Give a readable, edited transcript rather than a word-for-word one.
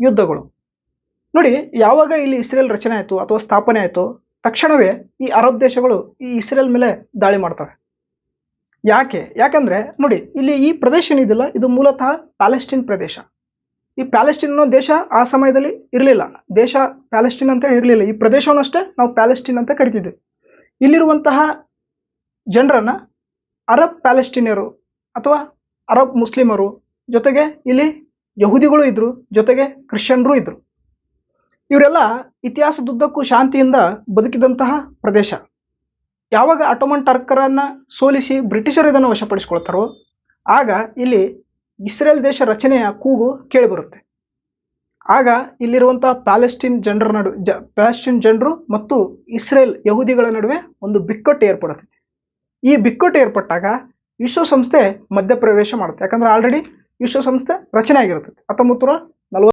ಯುದ್ಧಗಳು. ನೋಡಿ, ಯಾವಾಗ ಇಲ್ಲಿ ಇಸ್ರೇಲ್ ರಚನೆ ಆಯಿತು ಅಥವಾ ಸ್ಥಾಪನೆ ಆಯಿತು, ತಕ್ಷಣವೇ ಈ ಅರಬ್ ದೇಶಗಳು ಈ ಇಸ್ರೇಲ್ ಮೇಲೆ ದಾಳಿ ಮಾಡ್ತವೆ. ಯಾಕಂದ್ರೆ ನೋಡಿ, ಇಲ್ಲಿ ಈ ಪ್ರದೇಶ ಏನಿದೆಯಲ್ಲ, ಇದು ಮೂಲತಃ ಪ್ಯಾಲೆಸ್ಟೈನ್ ಪ್ರದೇಶ. ಈ ಪ್ಯಾಲೆಸ್ಟೈನ್ ಅನ್ನೋ ದೇಶ ಆ ಸಮಯದಲ್ಲಿ ಇರಲಿಲ್ಲ. ದೇಶ ಪ್ಯಾಲೆಸ್ಟೈನ್ ಅಂತ ಇರಲಿಲ್ಲ. ಈ ಪ್ರದೇಶವನ್ನು ಅಷ್ಟೇ ನಾವು ಪ್ಯಾಲೆಸ್ಟೈನ್ ಅಂತ ಕರಿತಿದ್ವಿ. ಇಲ್ಲಿರುವಂತಹ ಜನರನ್ನ ಅರಬ್ ಪ್ಯಾಲೆಸ್ಟೀನಿಯರು ಅಥವಾ ಅರಬ್ ಮುಸ್ಲಿಮರು, ಜೊತೆಗೆ ಇಲ್ಲಿ ಯಹೂದಿಗಳು ಇದ್ರು, ಜೊತೆಗೆ ಕ್ರಿಶ್ಚಿಯನ್ರು ಇದ್ರು. ಇವರೆಲ್ಲ ಇತಿಹಾಸದುದ್ದಕ್ಕೂ ಶಾಂತಿಯಿಂದ ಬದುಕಿದಂತಹ ಪ್ರದೇಶ. ಯಾವಾಗ ಆಟೋಮನ್ ಟರ್ಕರನ್ನ ಸೋಲಿಸಿ ಬ್ರಿಟಿಷರು ಇದನ್ನು ವಶಪಡಿಸಿಕೊಳ್ತಾರೋ, ಆಗ ಇಲ್ಲಿ ಇಸ್ರೇಲ್ ದೇಶ ರಚನೆಯ ಕೂಗು ಕೇಳಿಬರುತ್ತೆ. ಆಗ ಇಲ್ಲಿರುವಂತಹ ಪ್ಯಾಲೆಸ್ಟೈನ್ ಜನರು ಮತ್ತು ಇಸ್ರೇಲ್ ಯಹೂದಿಗಳ ನಡುವೆ ಒಂದು ಬಿಕ್ಕಟ್ಟು ಏರ್ಪಡುತ್ತೆ. ಈ ಬಿಕ್ಕಟ್ಟು ಏರ್ಪಟ್ಟಾಗ ವಿಶ್ವಸಂಸ್ಥೆ ಮಧ್ಯಪ್ರವೇಶ ಮಾಡುತ್ತೆ. ಯಾಕಂದ್ರೆ ಆಲ್ರೆಡಿ ವಿಶ್ವಸಂಸ್ಥೆ ರಚನೆ ಆಗಿರುತ್ತೆ. 19